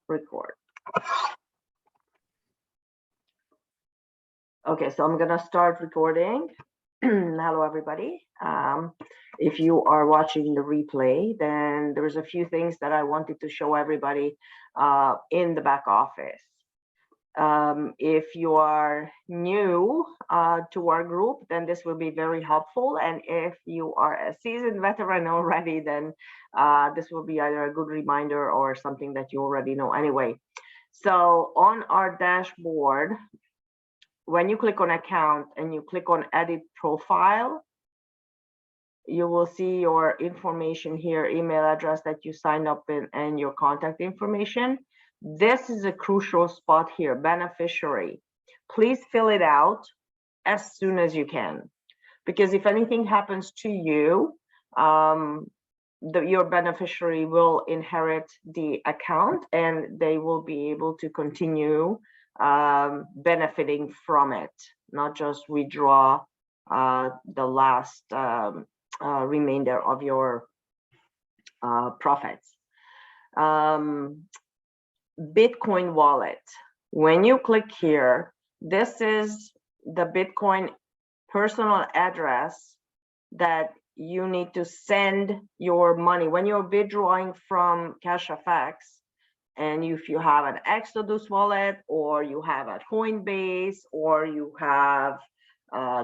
record. Okay, so I'm gonna start recording. Hello, everybody. If you are watching the replay, then there's a few things that I wanted to show everybody in the back office. If you are new to our group, then this will be very helpful. And if you are a seasoned veteran already, then this will be either a good reminder or something that you already know anyway. So on our dashboard, when you click on account and you click on edit profile, you will see your information here, email address that you signed up in, and your contact information. This is a crucial spot here, beneficiary. Please fill it out as soon as you can, because if anything happens to you, your beneficiary will inherit the account and they will be able to continue benefiting from it, not just withdraw the last remainder of your profits. Bitcoin wallet. When you click here, this is the Bitcoin personal address that you need to send your money when you're withdrawing from CashFX. And if you have an Exodus wallet, or you have a Coinbase, or you have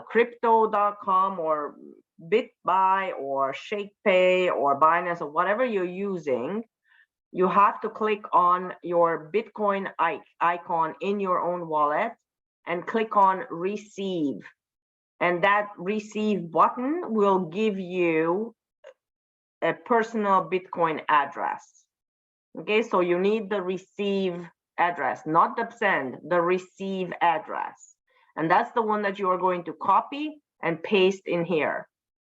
crypto.com or BitBuy or ShakePay or Binance or whatever you're using, you have to click on your Bitcoin icon in your own wallet and click on receive. And that receive button will give you a personal Bitcoin address. Okay, so you need the receive address, not the send, the receive address. And that's the one that you are going to copy and paste in here.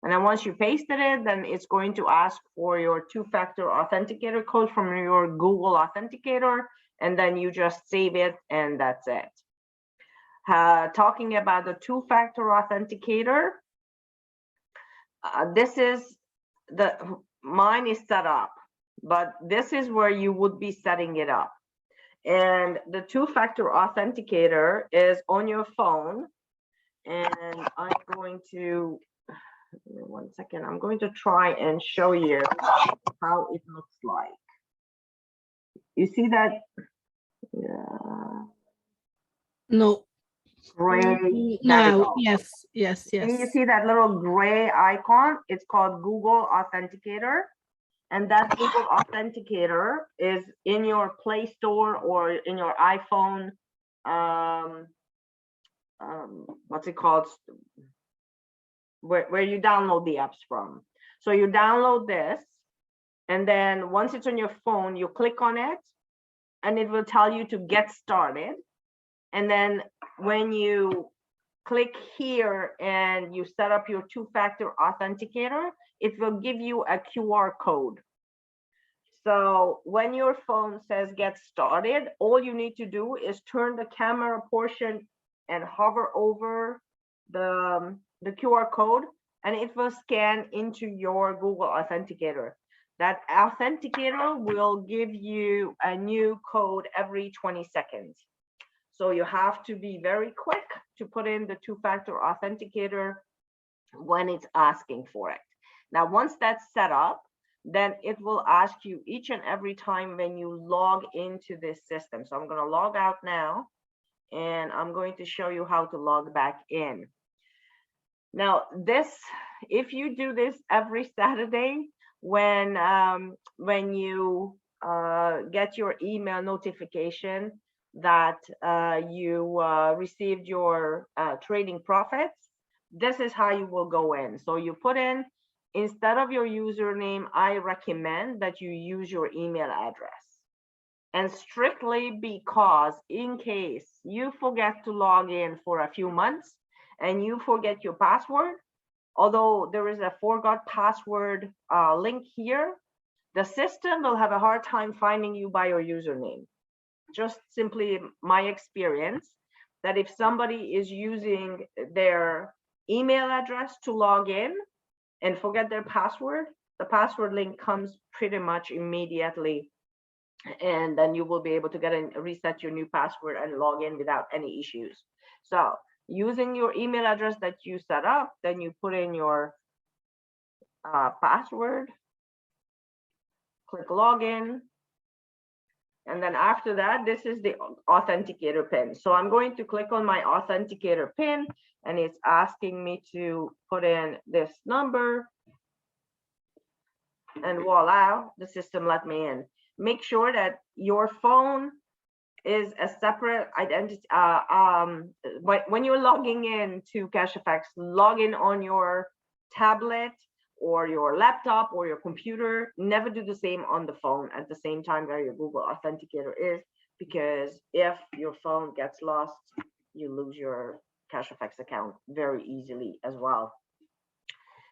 And then once you pasted it, then it's going to ask for your two-factor authenticator code from your Google Authenticator, and then you just save it, and that's it. Talking about the two-factor authenticator, mine is set up, but this is where you would be setting it up. And the two-factor authenticator is on your phone, and I'm going to, give me 1 second, I'm going to try and show you how it looks like. You see that? Yeah. No. Gray. Now, yes. And you see that little gray icon? It's called Google Authenticator. And that Google Authenticator is in your Play Store or in your iPhone. What's it called? Where you download the apps from. So you download this, and then once it's on your phone, you click on it, and it will tell you to get started. And then when you click here and you set up your two-factor authenticator, it will give you a QR code. So when your phone says get started, all you need to do is turn the camera portion and hover over the QR code, and it will scan into your Google Authenticator. That authenticator will give you a new code every 20 seconds. So you have to be very quick to put in the two-factor authenticator when it's asking for it. Now, once that's set up, then it will ask you each and every time when you log into this system. So I'm going to log out now, and I'm going to show you how to log back in. Now, if you do this every Saturday, when you get your email notification that you received your trading profits, this is how you will go in. So you put in, instead of your username, I recommend that you use your email address. And strictly because in case you forget to log in for a few months and you forget your password, although there is a forgot password link here, the system will have a hard time finding you by your username. Just simply my experience, that if somebody is using their email address to log in and forget their password, the password link comes pretty much immediately and then you will be able to reset your new password and log in without any issues. So using your email address that you set up, then you put in your password, click login, and then after that, this is the authenticator pin. So I'm going to click on my authenticator pin, and it's asking me to put in this number, and voila, the system let me in. Make sure that your phone is a separate identity. When you're logging in to CashFX, log in on your tablet or your laptop or your computer. Never do the same on the phone at the same time where your Google Authenticator is, because if your phone gets lost, you lose your CashFX account very easily as well.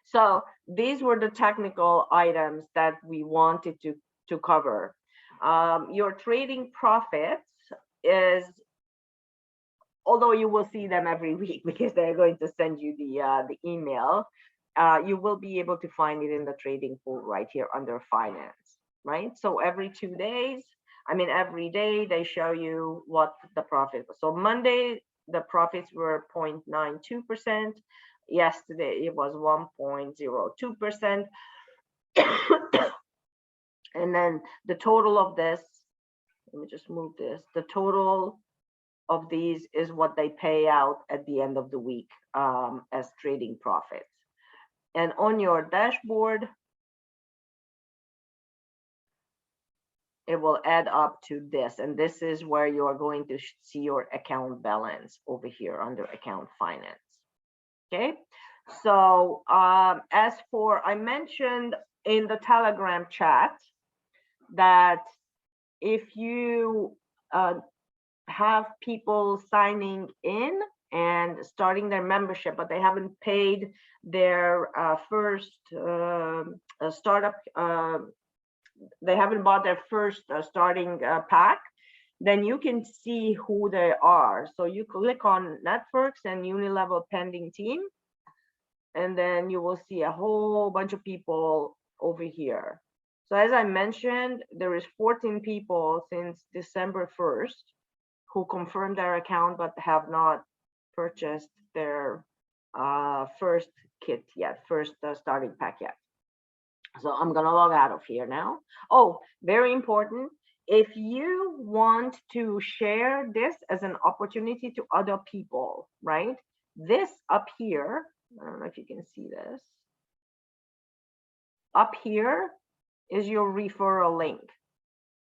So these were the technical items that we wanted to cover. Your trading profits is, although you will see them every week because they're going to send you the email, you will be able to find it in the trading pool right here under finance, right? So every 2 days, every day they show you what the profit was. So Monday, the profits were 0.92%. Yesterday, it was 1.02%. And then the total of this, let me just move this, the total of these is what they pay out at the end of the week as trading profits. And on your dashboard, it will add up to this. And this is where you are going to see your account balance over here under account finance. Okay. So as for, I mentioned in the Telegram chat that if you have people signing in and starting their membership, but they haven't paid their first startup, they haven't bought their first starting pack, then you can see who they are. So you click on networks and unilevel pending team, and then you will see a whole bunch of people over here. So as I mentioned, there is 14 people since December 1st who confirmed their account but have not purchased their first kit yet, first starting pack yet. So I'm gonna log out of here now. Oh, very important. If you want to share this as an opportunity to other people, right? This up here, I don't know if you can see this. Up here is your referral link.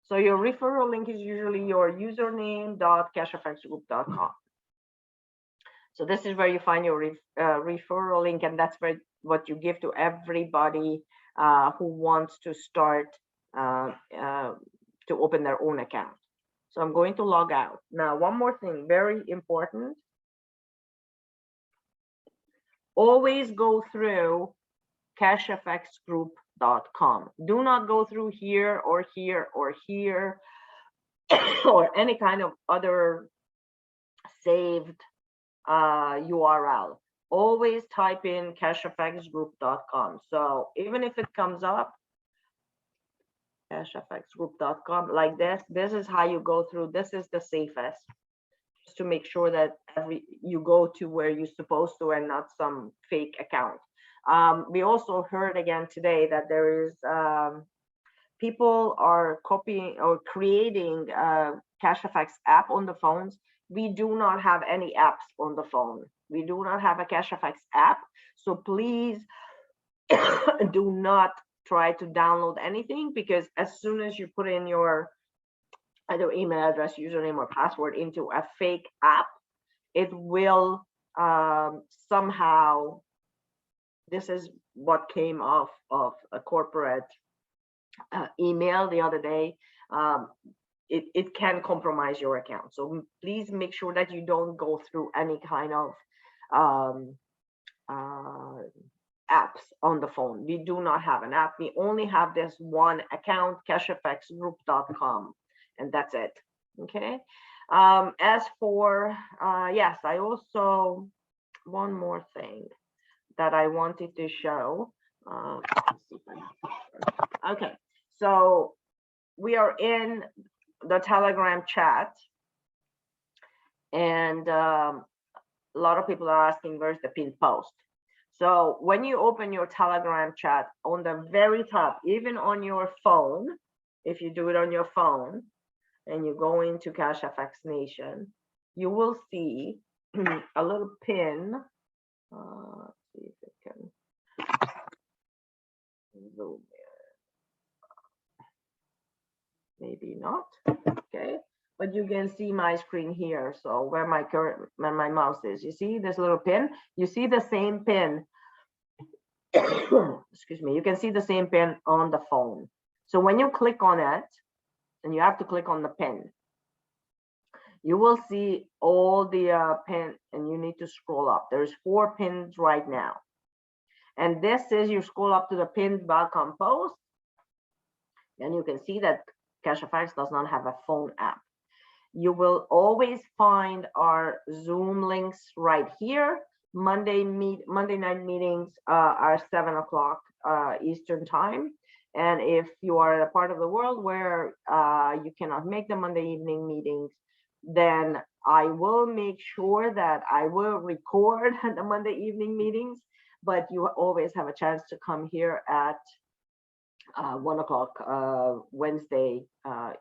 So your referral link is usually your username.cashfxgroup.com. So this is where you find your referral link, and that's where what you give to everybody who wants to start to open their own account. So I'm going to log out. Now, one more thing, very important. Always go through cashfxgroup.com. Do not go through here or here or here or any kind of other saved URL. Always type in cashfxgroup.com. So even if it comes up, cashfxgroup.com like this, this is how you go through. This is the safest, just to make sure that you go to where you're supposed to and not some fake account. We also heard again today that there is people are copying or creating CashFX app on the phones. We do not have any apps on the phone. We do not have a CashFX app. So please do not try to download anything, because as soon as you put in your either email address, username, or password into a fake app, it will somehow, this is what came off of a corporate email the other day. It can compromise your account. So please make sure that you don't go through any kind of apps on the phone. We do not have an app. We only have this one account, cashfxgroup.com, and that's it. Okay. As for yes, I also, one more thing that I wanted to show. Okay, so we are in the Telegram chat, and a lot of people are asking where's the pinned post. So when you open your Telegram chat, on the very top, even on your phone, if you do it on your phone and you go into Cash FX Nation, you will see a little pin. Let's see if it can zoom in. Maybe not. Okay, but you can see my screen here. So where my mouse is, you see this little pin. You see the same pin. Excuse me. You can see the same pin on the phone. So when you click on it, and you have to click on the pin, you will see all the pin, and you need to scroll up. There's 4 pins right now. And this is, you scroll up to the pinned welcome post, and you can see that CashFX does not have a phone app. You will always find our Zoom links right here. Monday night meetings are 7 o'clock Eastern time. And if you are in a part of the world where you cannot make the Monday evening meetings, then I will make sure that I will record the Monday evening meetings, but you always have a chance to come here at 1 o'clock Wednesday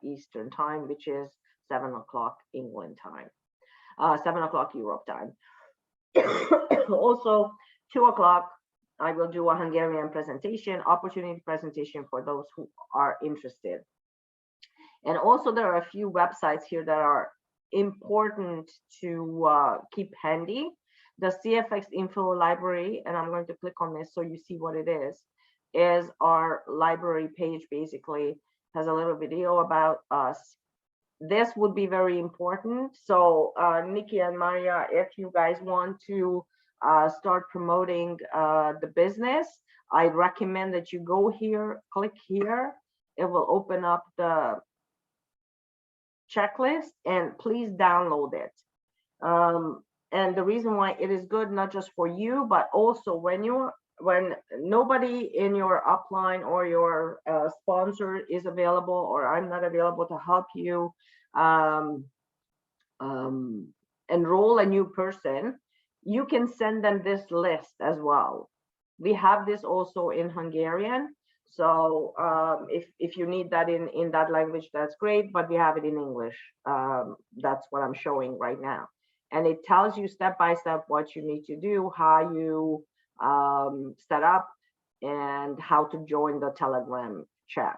Eastern time, which is 7 o'clock England time, 7 o'clock Europe time. Also, 2 o'clock, I will do a Hungarian presentation, opportunity presentation for those who are interested. And also there are a few websites here that are important to keep handy. The CFX info library, and I'm going to click on this so you see what it is our library page. Basically has a little video about us. This would be very important. So Nikki and Maria, if you guys want to start promoting the business, I recommend that you go here, click here. It will open up the checklist, and please download it. And the reason why it is good, not just for you, but also when nobody in your upline or your sponsor is available, or I'm not available to help you enroll a new person, you can send them this list as well. We have this also in Hungarian. So if you need that in that language, that's great, but we have it in English. That's what I'm showing right now. And it tells you step by step what you need to do, how you set up, and how to join the Telegram chat.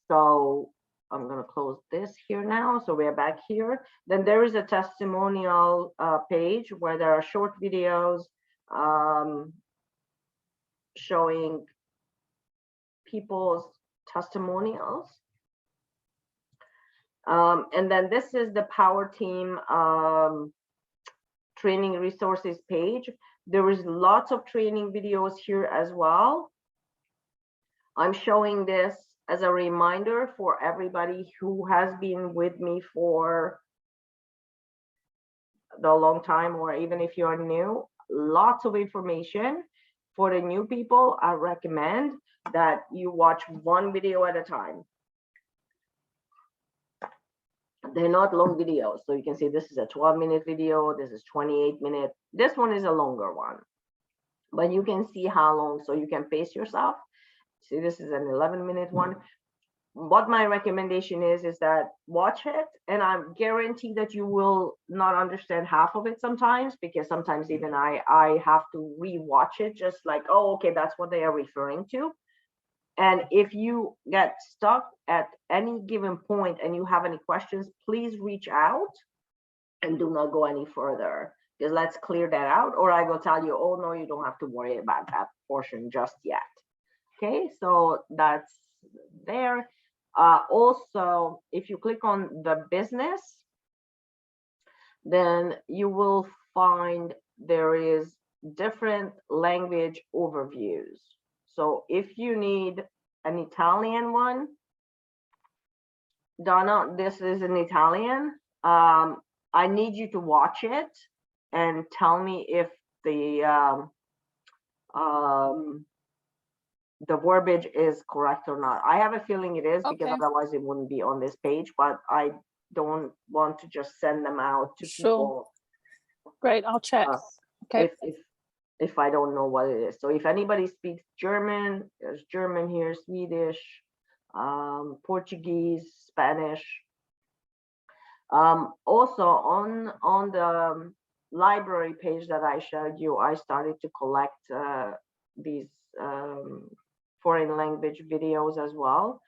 So I'm going to close this here now. So we're back here. Then there is a testimonial page where there are short videos showing people's testimonials. And then this is the Power Team training resources page. There is lots of training videos here as well. I'm showing this as a reminder for everybody who has been with me for the long time, or even if you're new, lots of information. For the new people, I recommend that you watch one video at a time. They're not long videos. So you can see this is a 12-minute video. This is 28-minute. This one is a longer one, but you can see how long, so you can pace yourself. See, this is an 11-minute one. What my recommendation is that watch it, and I guarantee that you will not understand half of it sometimes, because sometimes even I have to re-watch it, just like, oh, okay, that's what they are referring to. And if you get stuck at any given point and you have any questions, please reach out and do not go any further, because let's clear that out, or I will tell you, oh no, you don't have to worry about that portion just yet. Okay, so that's there. Also, if you click on the business, then you will find there is different language overviews. So if you need an Italian one, Donna, this is in Italian. I need you to watch it and tell me if the the verbiage is correct or not. I have a feeling it is, because Okay. otherwise it wouldn't be on this page, but I don't want to just send them out to Sure. people Great, I'll check. Okay. if I don't know what it is. So if anybody speaks German, there's German here, Swedish, Portuguese, Spanish. Also on the library page that I showed you, I started to collect these foreign language videos as well.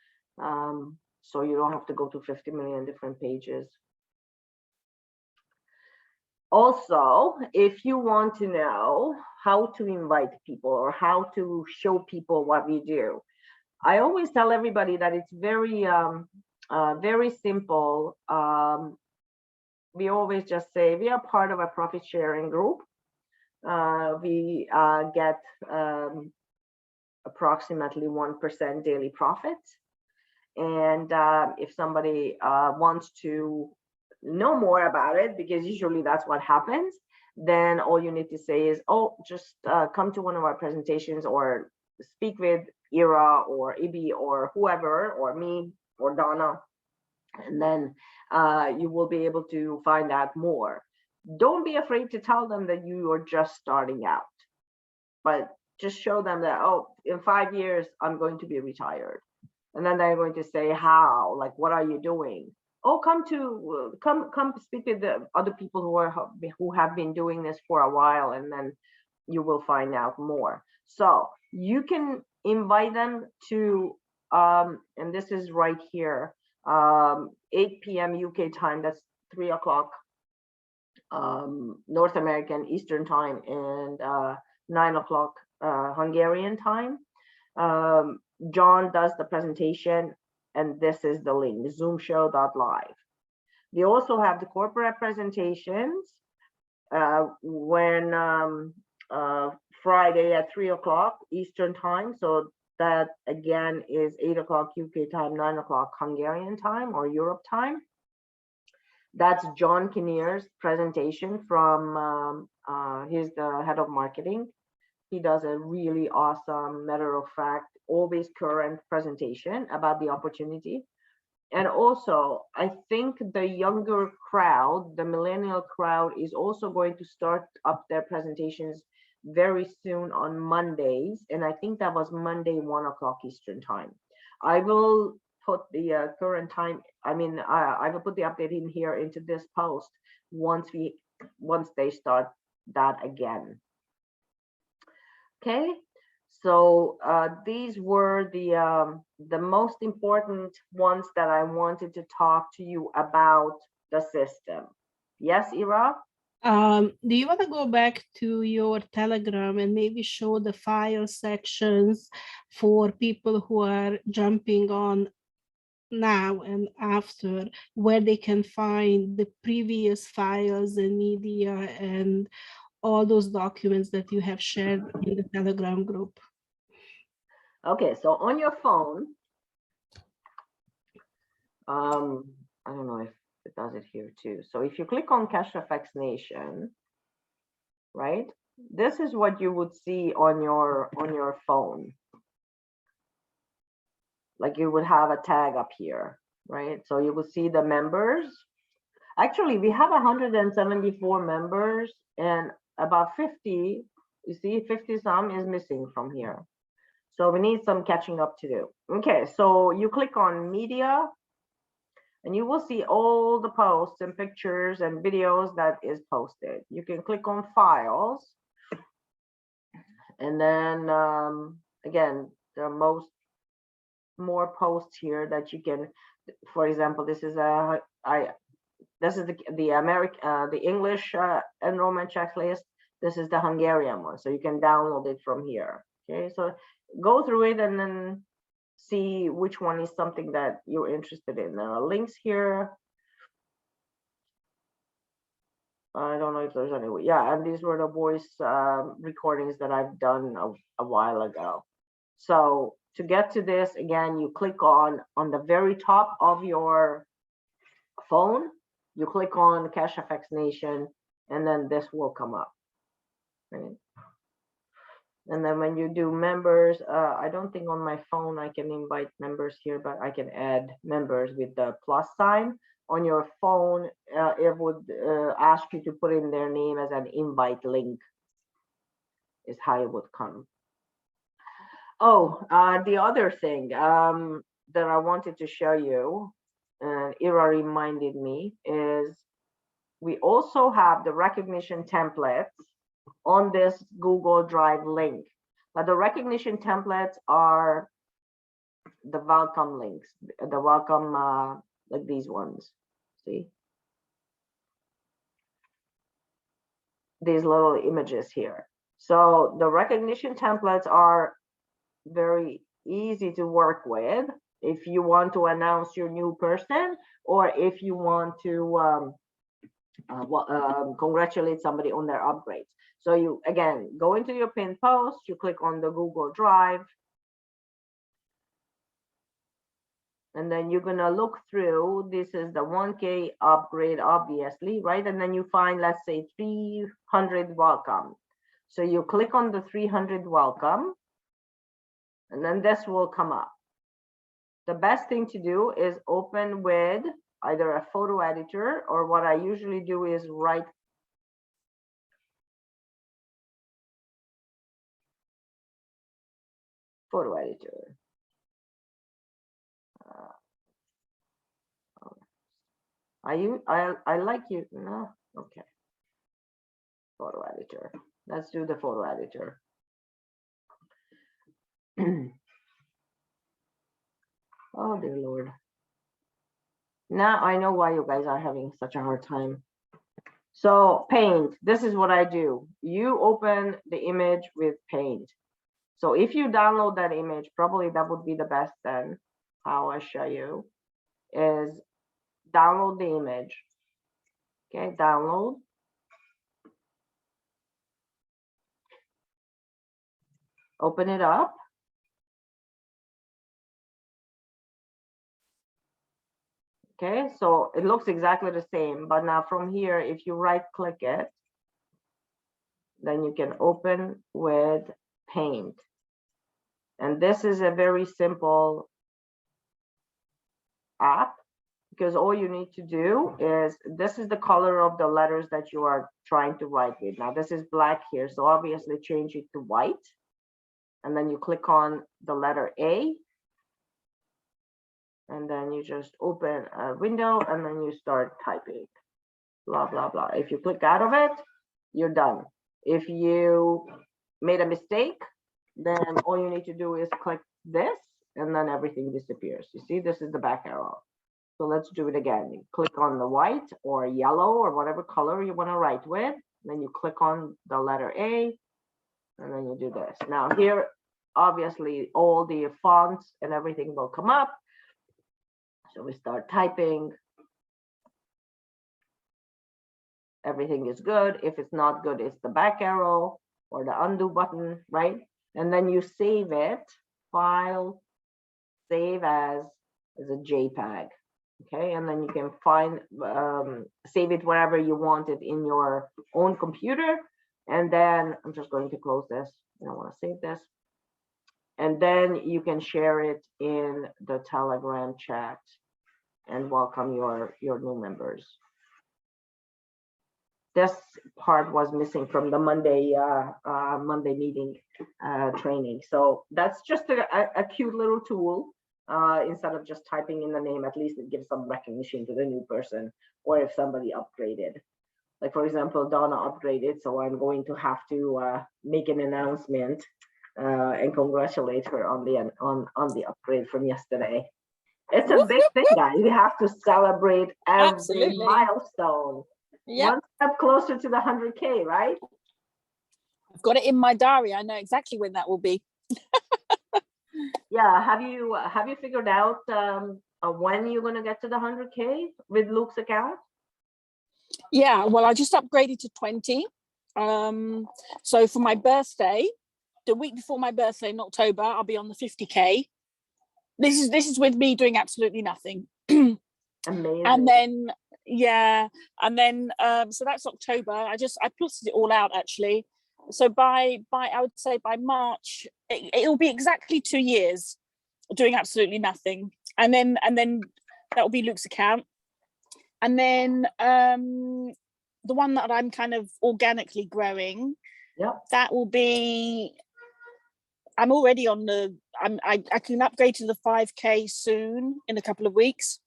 So you don't have to go to 50 million different pages. Also, if you want to know how to invite people or how to show people what we do, I always tell everybody that it's very simple. We always just say we are part of a profit sharing group. We get approximately 1% daily profit. And if somebody wants to know more about it, because usually that's what happens, then all you need to say is, oh, just come to one of our presentations or speak with Ira or Ibi or whoever, or me or Donna, and then you will be able to find out more. Don't be afraid to tell them that you are just starting out, but just show them that, oh, in 5 years, I'm going to be retired. And then they're going to say, how, like, what are you doing? Oh, come speak with the other people who have been doing this for a while, and then you will find out more. So you can invite them to, and this is right here, 8 p.m. UK time, that's 3 o'clock North American Eastern time, and 9 o'clock Hungarian time. John does the presentation, and this is the link, zoomshow.live. We also have the corporate presentations when Friday at 3 o'clock Eastern time. So that again is 8 o'clock UK time, 9 o'clock Hungarian time or Europe time. That's John Kinnear's presentation from, he's the head of marketing. He does a really awesome, matter of fact, always current presentation about the opportunity. And also, I think the younger crowd, the millennial crowd, is also going to start up their presentations very soon on Mondays. And I think that was Monday, 1 o'clock Eastern time. I will put the current time, I will put the update in here into this post once they start that again. Okay, so these were the most important ones that I wanted to talk to you about the system. Yes, Ira? Do you want to go back to your Telegram and maybe show the file sections for people who are jumping on now and after, where they can find the previous files and media and all those documents that you have shared in the Telegram group? Okay, so on your phone, I don't know if it does it here too. So if you click on CashFX Nation, right, this is what you would see on your phone. Like you would have a tag up here, right? So you will see the members. Actually, we have 174 members, and about 50, you see 50 some is missing from here. So we need some catching up to do. Okay, so you click on media, and you will see all the posts and pictures and videos that is posted. You can click on files, and then again, there are more posts here that you can, for example, this is the English enrollment checklist. This is the Hungarian one, so you can download it from here. Okay, so go through it and then see which one is something that you're interested in. There are links here. I don't know if there's any. Yeah, and these were the voice recordings that I've done a while ago. So to get to this, again, you click on the very top of your phone, you click on CashFX Nation, and then this will come up. Right? And then when you do members, I don't think on my phone I can invite members here, but I can add members with the plus sign. On your phone, it would ask you to put in their name as an invite link, is how it would come. Oh, the other thing that I wanted to show you, and Ira reminded me, is we also have the recognition templates on this Google Drive link. Now the recognition templates are the welcome links, the welcome, like these ones, see? These little images here. So the recognition templates are very easy to work with if you want to announce your new person, or if you want to congratulate somebody on their upgrades. So you, again, go into your pinned post, you click on the Google Drive, and then you're gonna look through, this is the 1K upgrade, obviously, right? And then you find, let's say 300 welcome. So you click on the 300 welcome, and then this will come up. The best thing to do is open with either a photo editor, or what I usually do is write photo editor. I like you, no, okay. Photo editor, let's do the photo editor. Oh dear Lord. Now I know why you guys are having such a hard time. So Paint, this is what I do. You open the image with Paint. So if you download that image, probably that would be the best then. How I show you is download the image. Okay, download. Open it up. Okay, so it looks exactly the same, but now from here, if you right click it, then you can open with Paint. And this is a very simple app, because all you need to do is, this is the color of the letters that you are trying to write with. Now this is black here, so obviously change it to white. And then you click on the letter A. And then you just open a window and then you start typing, blah, blah, blah. If you click out of it, you're done. If you made a mistake, then all you need to do is click this and then everything disappears. You see, this is the back arrow. So let's do it again. You click on the white or yellow or whatever color you want to write with. Then you click on the letter A and then you do this. Now here, obviously all the fonts and everything will come up. So we start typing. Everything is good. If it's not good, it's the back arrow or the undo button, right? And then you save it, file, save as a JPEG, okay? And then you can find, save it wherever you want it in your own computer. And then I'm just going to close this. I don't want to save this. And then you can share it in the Telegram chat and welcome your new members. This part was missing from the Monday meeting training. So that's just a cute little tool. Instead of just typing in the name, at least it gives some recognition to the new person, or if somebody upgraded. Like for example, Donna upgraded, so I'm going to have to make an announcement and congratulate her on the upgrade from yesterday. It's a big thing, guys. We have to celebrate every Absolutely. milestone. Yeah, One step closer to the 100K, right? I've got it in my diary. I know exactly when that will be. Yeah. Have you figured out when you're gonna get to the 100K with Luke's account? Yeah, well, I just upgraded to 20. So for my birthday, the week before my birthday in October, I'll be on the 50K. This is with me doing absolutely nothing. Amazing. And then so that's October. I plotted it all out actually. So by I would say by March, it'll be exactly 2 years doing absolutely nothing, and then that will be Luke's account, and then the one that I'm kind of organically growing, that will be. I'm already on the. I can upgrade to the 5K soon in a couple of weeks.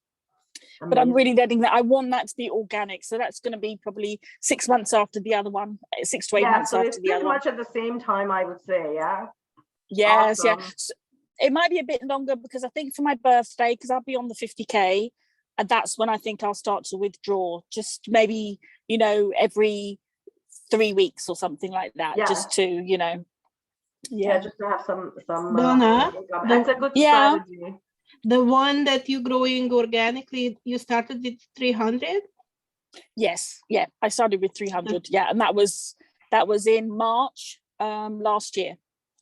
But I'm really letting that. I want that to be organic, so that's going to be probably 6 months after the other one, 6 to 8 months so after it's the other one. pretty much at the same time, I would say. Yeah. Yes, Awesome. yeah. So it might be a bit longer because I think for my birthday, because I'll be on the 50K, and that's when I think I'll start to withdraw. Just maybe, you know, every 3 weeks or something like that. Yeah. Just to, you know. Yeah, just to have some. Donna, income. That's a good strategy. The one that you're growing organically, you started with 300? Yes, yeah. I started with 300, yeah, and that was in March last year.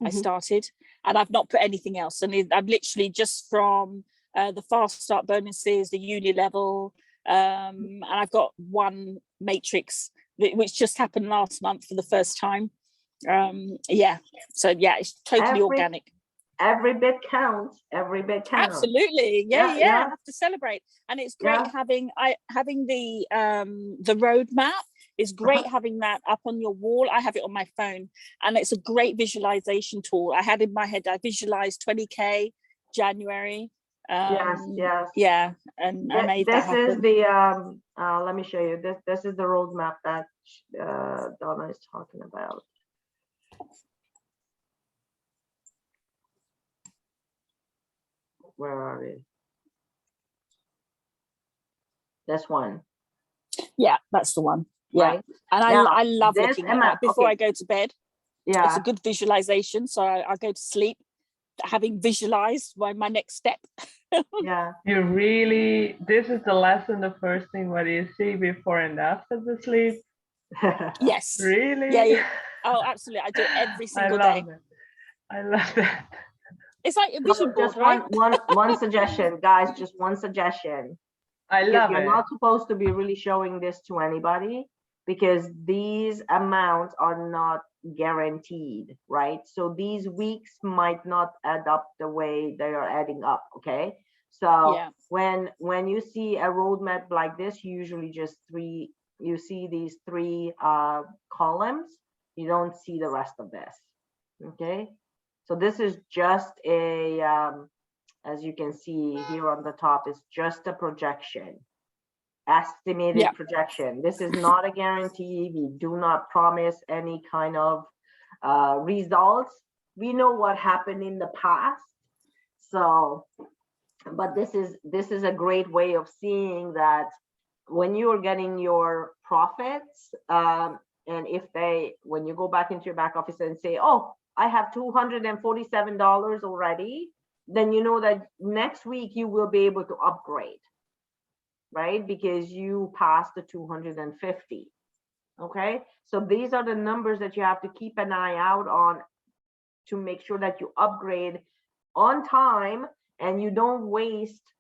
I started, and I've not put anything else. And I've literally just from the fast start bonuses, the uni level, and I've got one matrix which just happened last month for the first time. Yeah, so yeah, it's totally organic. Every bit counts. Every bit counts. Absolutely, yeah. I have to celebrate, and it's great having the roadmap. It's great having that up on your wall. I have it on my phone, and it's a great visualization tool. I had in my head, I visualized 20K January. Yes. Yeah, and I made that happen. This is the let me show you. This is the roadmap that Donna is talking about. Where are we? This one. Yeah, that's the one. Yeah, right? And I love looking at that before I go to bed. Yeah, it's a good visualization. So I go to sleep having visualized my next step. Yeah. You really, this is the lesson, the first thing what you see before and after the sleep. Yes. Really? Yeah. Oh, absolutely. I do it every single day. I love that. It's like a vision board, just right? one suggestion, guys, just one suggestion. I love it. You're not supposed to be really showing this to anybody because these amounts are not guaranteed, right? So these weeks might not add up the way they are adding up, okay? So when you see a roadmap like this, usually just you see these three columns, you don't see the rest of this, okay? So this is just a, as you can see here on the top, is just a projection, estimated projection. This is not a guarantee. We do not promise any kind of results. We know what happened in the past. So, but this is a great way of seeing that when you are getting your profits, and when you go back into your back office and say, oh, I have $247 already, then you know that next week you will be able to upgrade, right? Because you passed the 250. Okay, so these are the numbers that you have to keep an eye out on to make sure that you upgrade on time and you don't waste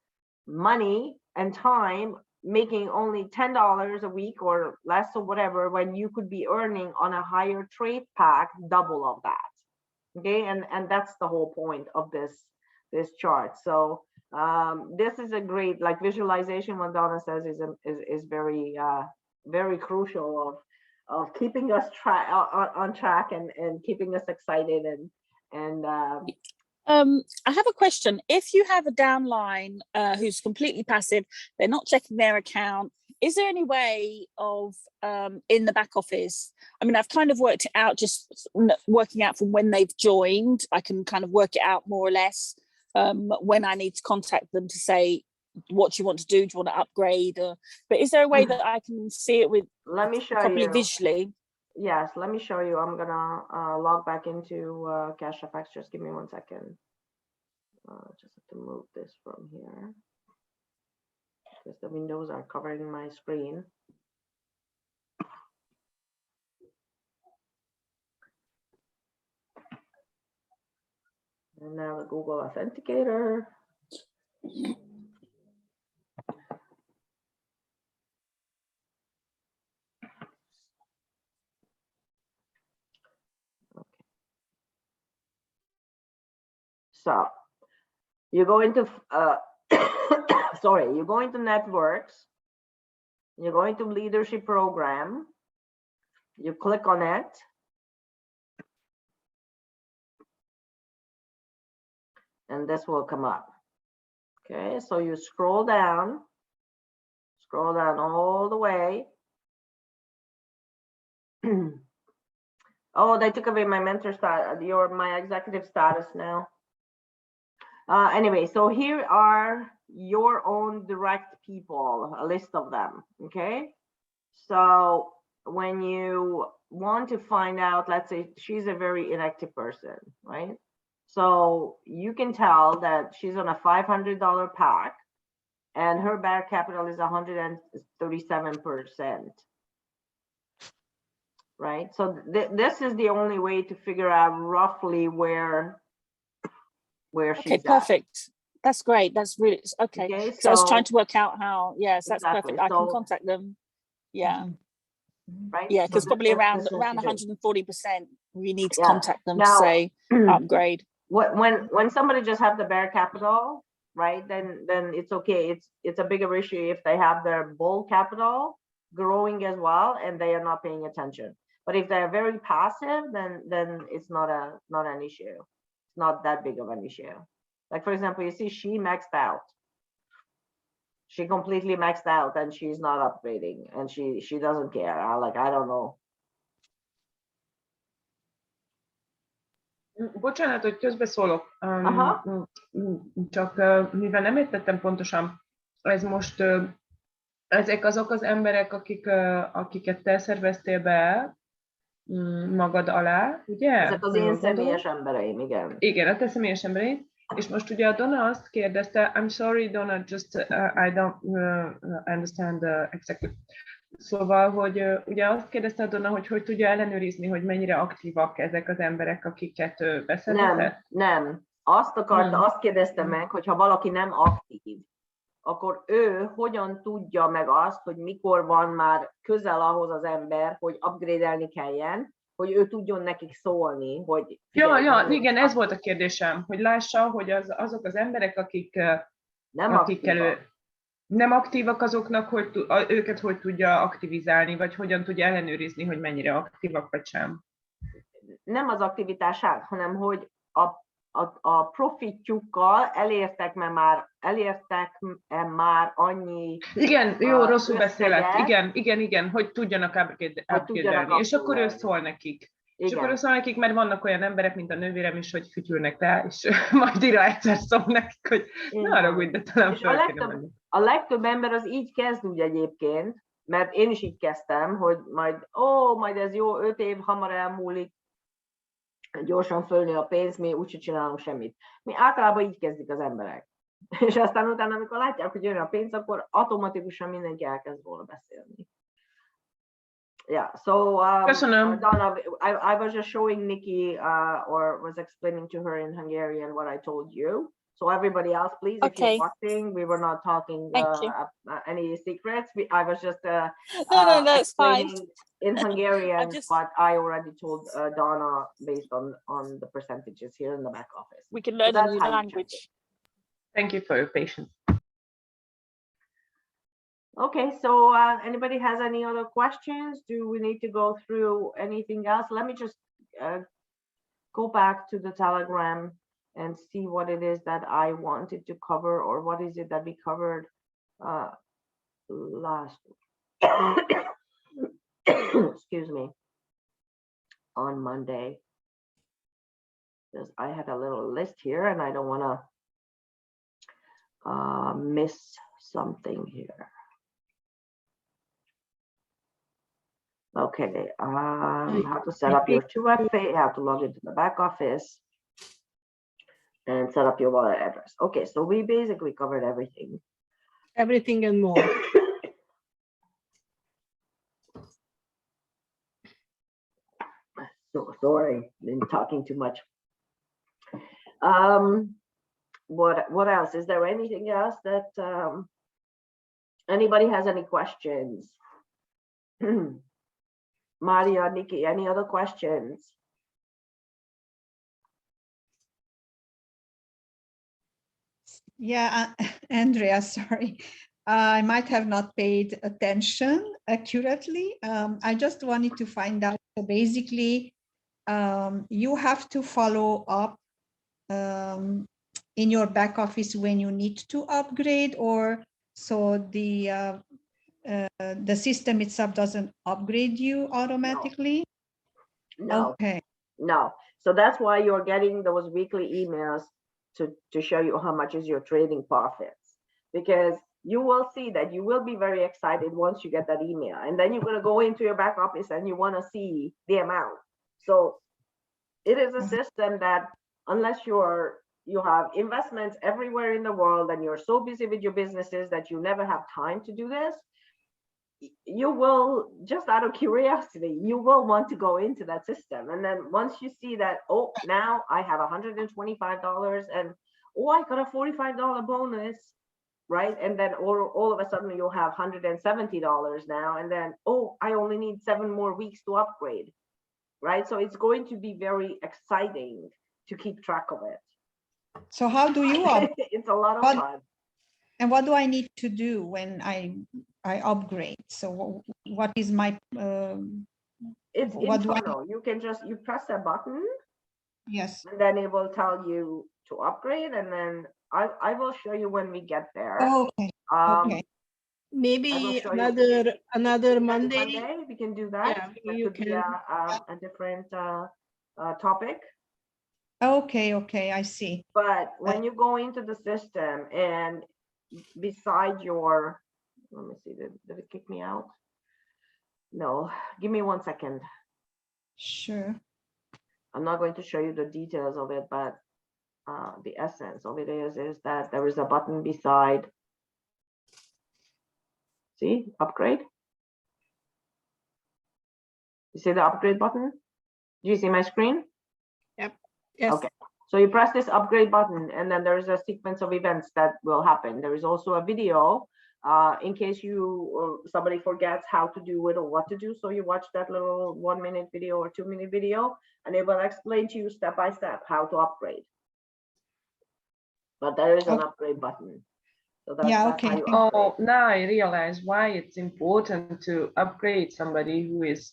money and time making only $10 a week or less or whatever, when you could be earning on a higher trade pack double of that. Okay, and that's the whole point of this chart. So this is a great, like, visualization. What Donna says is very very crucial of keeping us on track and keeping us excited and I have a question. If you have a downline who's completely passive, they're not checking their account, is there any way of in the back office? I mean, I've kind of worked it out, just working out from when they've joined. I can kind of work it out more or less when I need to contact them to say, what do you want to do? Do you want to upgrade? But is there a way that I can see it with? Let me show properly you visually. Yes, let me show you. I'm gonna log back into CashFX. Just give me 1 second. Just have to move this from here because the windows are covering my screen. And now the Google Authenticator. So you go into, sorry, you go into networks, you go into leadership program, you click on it. And this will come up. Okay, so you scroll down all the way. Oh, they took away my mentor status, my executive status now. Anyway, so here are your own direct people, a list of them, okay? So when you want to find out, let's say she's a very inactive person, right? So you can tell that she's on a $500 pack and her bear capital is 137%. Right? So this is the only way to figure out roughly where she's Okay, at. perfect. That's great. That's really okay. Okay, So I was trying so to work out how. Yes, that's exactly. perfect. I can So- contact them. Yeah, right? yeah, So because probably that's around what you do. 140%. We need to Yeah. contact them to Now- say upgrade. When somebody just have the bear capital, right? Then it's okay. It's a bigger issue if they have their bull capital growing as well and they are not paying attention. But if they're very passive, then it's not an issue. It's not that big of an issue. Like for example, you see she maxed out. She completely maxed out and she's not upgrading and she doesn't care. I don't know. Bocsánat, hogy közbeszólok. Aha. Csak mivel nem értettem pontosan, ez most ezek azok az emberek, akiket te szerveztél be magad alá, ugye? Ezek az én személyes embereim, igen. Igen, a te személyes embereid. És most ugye a Donna azt kérdezte, I'm sorry Donna, just I don't understand exactly. Szóval, hogy ugye azt kérdezte a Donna, hogy tudja ellenőrizni, hogy mennyire aktívak ezek az emberek, akiket ő beszervezett? Nem. Azt kérdezte meg, hogy ha valaki nem aktív, akkor ő hogyan tudja meg azt, hogy mikor van már közel ahhoz az ember, hogy upgrade-elni kelljen, hogy ő tudjon nekik szólni, hogy... Ja, igen, ez volt a kérdésem, hogy lássa, hogy azok az emberek, akikkel ő nem aktívak, azoknak, hogy őket hogy tudja aktivizálni, vagy hogyan tudja ellenőrizni, hogy mennyire aktívak, vagy sem. Nem az aktivitását, hanem hogy a profitjukkal elértek már annyi... Igen, jó, rosszul beszélek. Igen, hogy tudjanak upgrade-elni. És akkor ő szól nekik. Igen. És akkor ő szól nekik, mert vannak olyan emberek, mint a nővérem is, hogy fütyülnek rá, és majd írja egyszer szól nekik, hogy ne haragudj, de talán föl kéne menni. A legtöbb ember az így kezd úgy egyébként, mert én is így kezdtem, hogy majd ez jó, 5 év hamar elmúlik, gyorsan fölnő a pénz, mi úgyse csinálunk semmit. Mi általában így kezdik az emberek. És aztán utána, amikor látják, hogy jön a pénz, akkor automatikusan mindenki elkezd róla beszélni. Yeah, so Donna, I was just showing Nikki or was explaining to her in Hungarian what I told you. So everybody else, please, if you're watching, we were not talking any secrets. I was just no, it's fine. In Hungarian what I already told Donna based on the percentages here in the back office. We can learn a new language. Thank you for your patience. Okay, so anybody has any other questions? Do we need to go through anything else? Let me just go back to the Telegram and see what it is that I wanted to cover, or what is it that we covered last excuse me, on Monday, because I had a little list here and I don't want to miss something here. Okay, how to set up your 2FA, how to log into the back office, and set up your wallet address. Okay, so we basically covered everything. Everything and more. So sorry, been talking too much. What else? Is there anything else that anybody has any questions? Maria, Nikki, any other questions? Yeah, Andrea, sorry. I might have not paid attention accurately. I just wanted to find out. So basically, you have to follow up in your back office when you need to upgrade, or so the system itself doesn't upgrade you automatically? No, Okay. no. So that's why you're getting those weekly emails to show you how much is your trading profits, because you will see that you will be very excited once you get that email, and then you're going to go into your back office and you want to see the amount. So it is a system that, unless you have investments everywhere in the world and you're so busy with your businesses that you never have time to do this, you will, just out of curiosity, you will want to go into that system. And then once you see that, oh, now I have $125 and oh, I got a $45 bonus, right? And then all of a sudden you'll have $170 now. And then, oh, I only need 7 more weeks to upgrade, right? So it's going to be very exciting to keep track of it. So how do you It's a lot of What- fun. and what do I need to do when I upgrade? So what is my It's what do I- internal. You can just, you press a button yes. and then it will tell you to upgrade. And then I will show you when we get there. Okay. Um, Okay. I will Maybe show you. another Next Monday. we can do that. Yeah, That you could be can. a different topic. Okay. Okay. I see. But when you go into the system and beside your, let me see, did it kick me out? No, give me 1 second. Sure. I'm not going to show you the details of it, but the essence of it is that there is a button beside. See, upgrade. You see the upgrade button? Do you see my screen? Yes. Okay. So you press this upgrade button and then there's a sequence of events that will happen. There is also a video in case somebody forgets how to do it or what to do. So you watch that little 1-minute video or 2-minute video and it will explain to you step by step how to upgrade. But there is an upgrade button. So that's Okay. how you upgrade. Oh, now I realize why it's important to upgrade somebody who is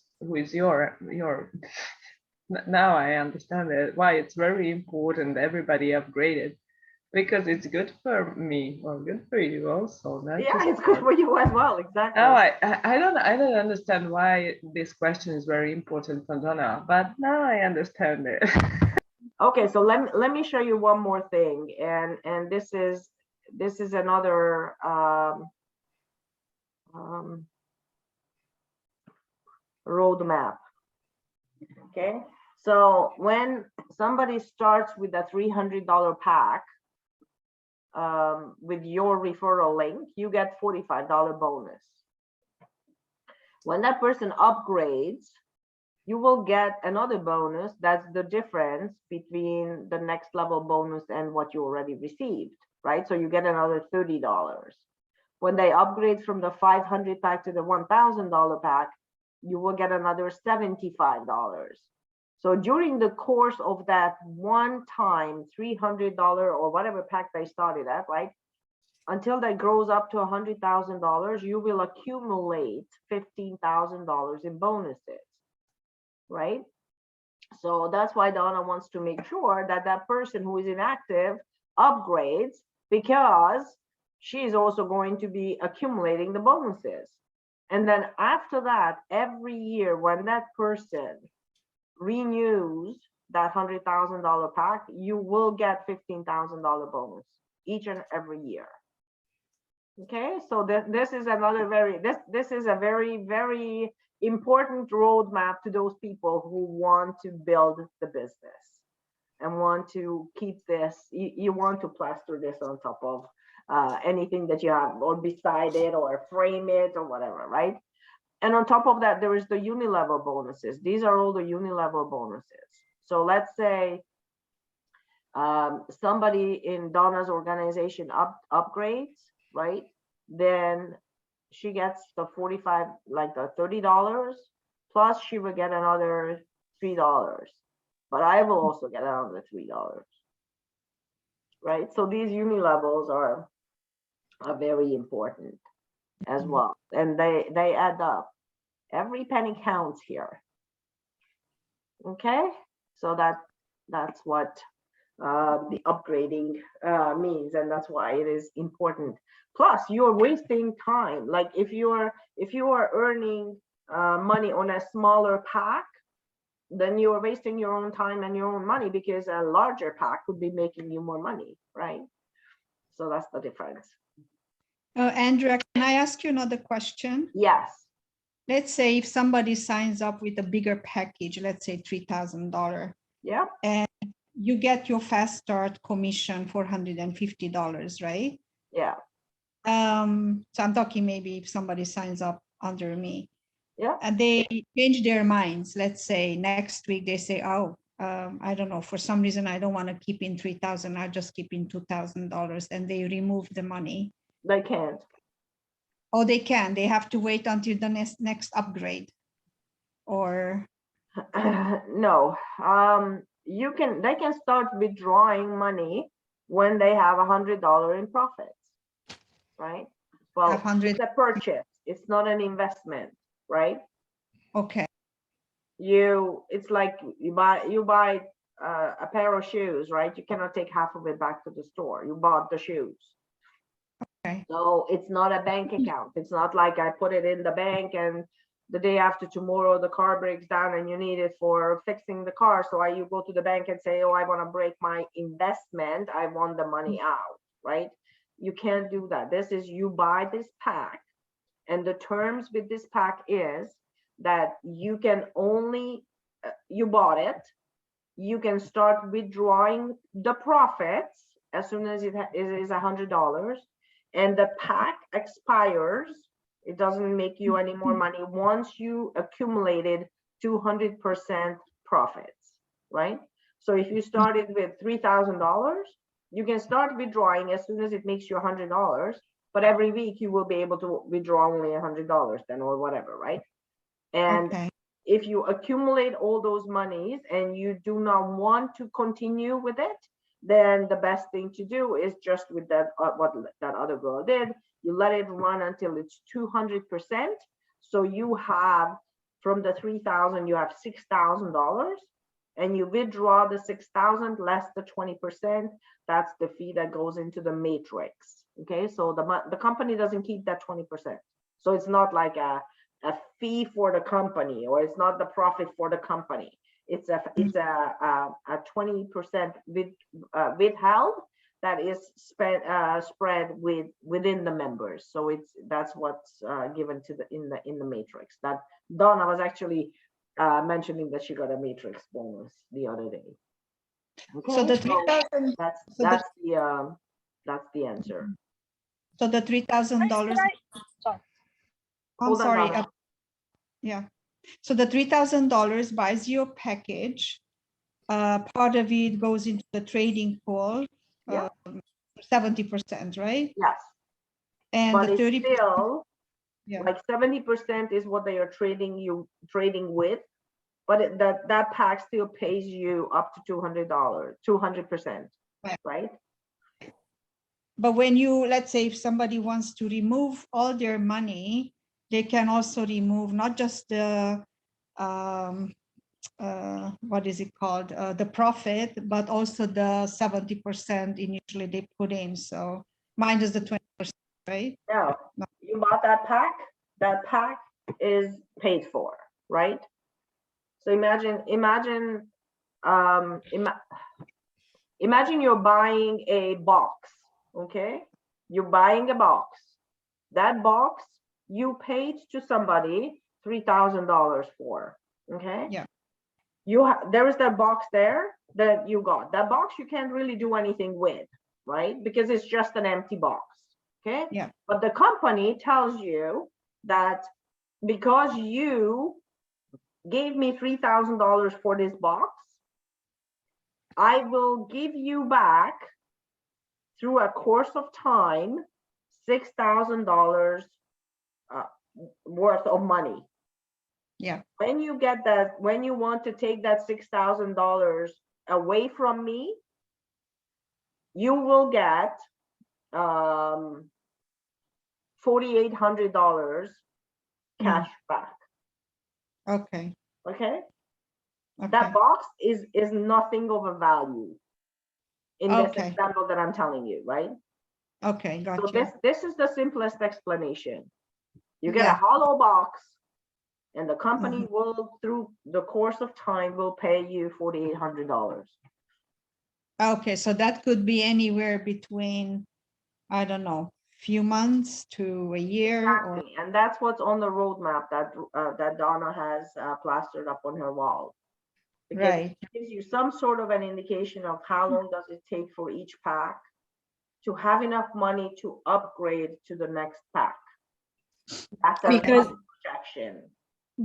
your. Now I understand it, why it's very important everybody upgraded, because it's good for me or good for you also. Yeah, it's good for you as well. Exactly. Now I don't understand why this question is very important for Donna, but now I understand it. Okay, so let me show you one more thing, and this is another roadmap. Okay, so when somebody starts with a $300 pack with your referral link, you get $45 bonus. When that person upgrades, you will get another bonus. That's the difference between the next level bonus and what you already received, right? So you get another $30. When they upgrade from the 500 pack to the $1,000 pack, you will get another $75. So during the course of that one time $300 or whatever pack they started at, right? Until that grows up to $100,000, you will accumulate $15,000 in bonuses, right? So that's why Donna wants to make sure that that person who is inactive upgrades, because she's also going to be accumulating the bonuses. And then after that, every year when that person renews that $100,000 pack, you will get $15,000 bonus each and every year. Okay, so this is another this is a very important roadmap to those people who want to build the business and want to keep this. You want to plaster this on top of anything that you have, or beside it, or frame it, or whatever, right? And on top of that, there is the unilevel bonuses. These are all the unilevel bonuses. So let's say somebody in Donna's organization upgrades, right? Then she gets the 45, like the $30, plus she will get another $3. But I will also get another $3. right? So these uni levels are very important as well, and they add up. Every penny counts here. Okay, so that's what the upgrading means, and that's why it is important. Plus, you're wasting time. Like if you are earning money on a smaller pack, then you are wasting your own time and your own money, because a larger pack would be making you more money, right? So that's the difference. Andrea, can I ask you another question? Yes. Let's say if somebody signs up with a bigger package, let's say $3,000, Yeah. and you get your fast start commission $450, right? Yeah. So I'm talking maybe if somebody signs up under me, Yeah. and they change their minds. Let's say next week they say, oh, I don't know, for some reason I don't want to keep in 3,000, I just keep in $2,000, and they remove the money. They can't. Oh, they can. They have to wait until the next upgrade, or No. They can start withdrawing money when they have $100 in profits, right? Well, 500. it's a purchase. It's not an investment, right? Okay. It's like you buy a pair of shoes, right? You cannot take half of it back to the store. You bought the shoes. Okay. So it's not a bank account. It's not like I put it in the bank and the day after tomorrow the car breaks down and you need it for fixing the car. So you go to the bank and say, oh, I want to break my investment. I want the money out, right? You can't do that. This is, you buy this pack, and the terms with this pack is that you can only, you bought it, you can start withdrawing the profits as soon as it is $100, and the pack expires. It doesn't make you any more money once you accumulated 200% profits, right? So if you started with $3,000, you can start withdrawing as soon as it makes you $100, but every week you will be able to withdraw only $100 then, or whatever, right? And Okay. if you accumulate all those monies and you do not want to continue with it, then the best thing to do is just with that, what that other girl did, you let it run until it's 200%. So you have, from the 3,000, you have $6,000, and you withdraw the 6,000 less the 20%. That's the fee that goes into the matrix. Okay, so the company doesn't keep that 20%. So it's not like a fee for the company, or it's not the profit for the company. It's a 20% withheld that is spread within the members. So that's what's given to in the matrix. That Donna was actually mentioning that she got a matrix bonus the other day. Okay, So the 3,000. that's the answer. So the $3,000. Sorry. I'm Hold on, sorry. Donna. Yeah. So the $3,000 buys you a package. Part of it goes into the trading pool. Yeah. 70%, right? Yes. And But the it's 30%. still, Yeah. like 70% is what they are trading with, but that pack still pays you up to $200, 200%, right? But when you, let's say if somebody wants to remove all their money, they can also remove not just the what is it called, the profit, but also the 70% initially they put in. So minus the 20%, right? Now, you bought that pack is paid for, right? So imagine you're buying a box, okay? You're buying a box. That box you paid to somebody $3,000 for, okay? Yeah. There is that box there that you got. That box you can't really do anything with, right? Because it's just an empty box, okay? Yeah. But the company tells you that because you gave me $3,000 for this box, I will give you back through a course of time $6,000 worth of money. Yeah. When you get that, when you want to take that $6,000 away from me, you will get $4,800 cash back. Okay. Okay, Okay. that box is nothing of a value in this Okay. example that I'm telling you, right? Okay. Got So you. this is the simplest explanation. You get a Yeah. hollow box, and the company Mhm. will, through the course of time, will pay you $4,800. Okay. So that could be anywhere between, I don't know, few months to a year or. Exactly. And that's what's on the roadmap that that Donna has plastered up on her wall. Because Right. it gives you some sort of an indication of how long does it take for each pack to have enough money to upgrade to the next pack. That's a Because rough projection.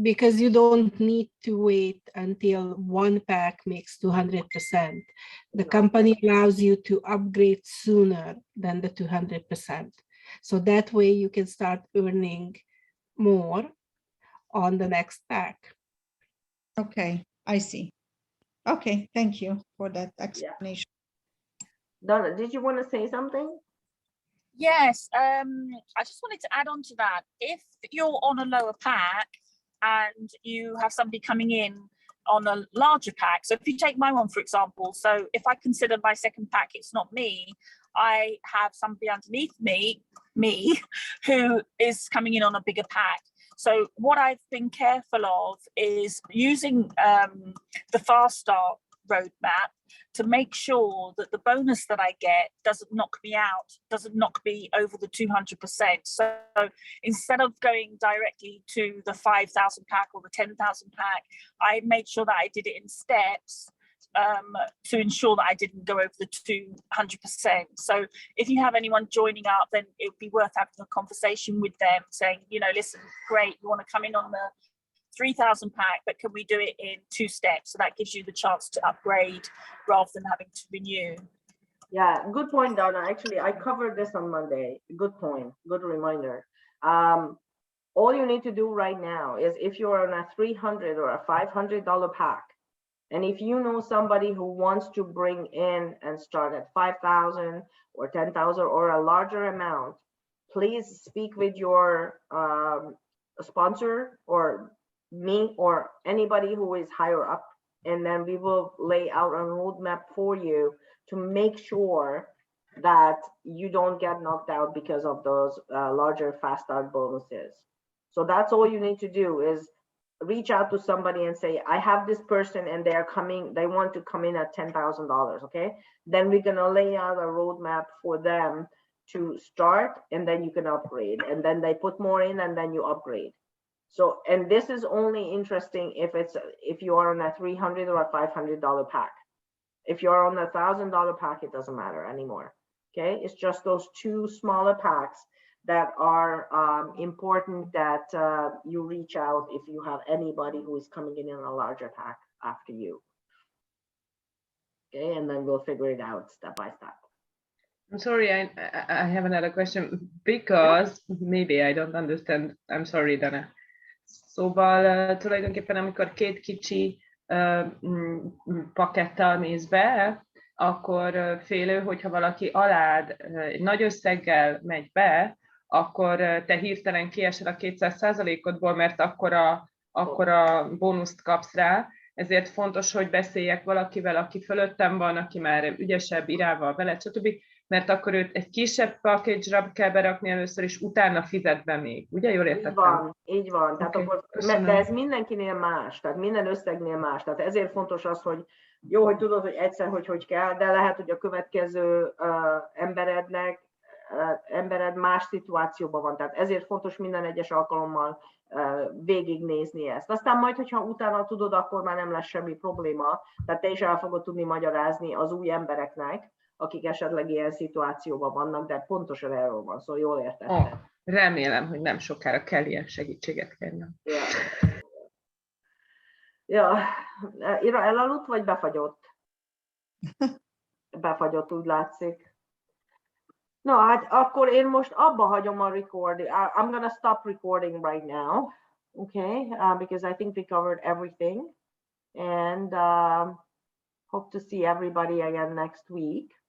because you don't need to wait until one pack makes 200%. The No. company allows you to upgrade sooner than the 200%. So that way you can start earning more on the next pack. Okay. I see. Okay. Thank you for that explanation. Donna, did you want to say something? Yes, I just wanted to add on to that. If you're on a lower pack and you have somebody coming in on a larger pack, so if you take my one, for example, so if I consider my second pack, it's not me, I have somebody underneath me, who is coming in on a bigger pack. So what I've been careful of is using the Fast Start roadmap to make sure that the bonus that I get doesn't knock me out, doesn't knock me over the 200%. So instead of going directly to the 5,000 pack or the 10,000 pack, I made sure that I did it in steps to ensure that I didn't go over the 200%. So if you have anyone joining up, then it would be worth having a conversation with them saying, you know, listen, great, you want to come in on the 3,000 pack, but can we do it in 2 steps? So that gives you the chance to upgrade rather than having to renew. Yeah, good point, Donna. Actually, I covered this on Monday. Good point. Good reminder. All you need to do right now is if you're on a $300 or a $500 pack, and if you know somebody who wants to bring in and start at 5,000 or 10,000 or a larger amount, please speak with your sponsor or me or anybody who is higher up, and then we will lay out a roadmap for you to make sure that you don't get knocked out because of those larger fast start bonuses. So that's all you need to do is reach out to somebody and say, I have this person and they want to come in at $10,000. Okay, then we're gonna lay out a roadmap for them to start, and then you can upgrade, and then they put more in and then you upgrade. So, and this is only interesting if you are on a $300 or a $500 pack. If you're on a $1,000 pack, it doesn't matter anymore. Okay, it's just those 2 smaller packs that are important that you reach out if you have anybody who is coming in a larger pack after you. Okay, and then we'll figure it out step by step. I'm sorry, I have another question because maybe I don't understand. I'm sorry, Dana. Szóval tulajdonképpen amikor 2 kicsi pakettal mész be, akkor félő, hogyha valaki alád egy nagy összeggel megy be, akkor te hirtelen kiesel a 200%-odból, mert akkor a bónuszt kapsz rá. Ezért fontos, hogy beszéljek valakivel, aki fölöttem van, aki már ügyesebb, irával veled, stb., mert akkor őt egy kisebb package-ra kell berakni először, és utána fizet be még. Ugye, jól értettem? Így van. Tehát Okay, akkor, de ez mindenkinél más, tehát minden összegnél más. Tehát ezért fontos az, hogy jó, hogy tudod, hogy egyszer, hogy kell, de lehet, hogy a következő embered más szituációban van. Tehát ezért fontos minden egyes alkalommal végignézni ezt. Aztán majd, hogyha utána tudod, akkor már nem lesz semmi probléma. Tehát te is el fogod tudni magyarázni az új embereknek, akik esetleg ilyen szituációban vannak, de pontosan erről van szó, jól értetted. Remélem, hogy nem sokára kell ilyen segítséget kérnem. Ja, Ira elaludt, vagy befagyott? Befagyott, úgy látszik. No, hát akkor én most abba hagyom a recording. I'm gonna stop recording right now, okay? Because I think we covered everything, and hope to see everybody again next week.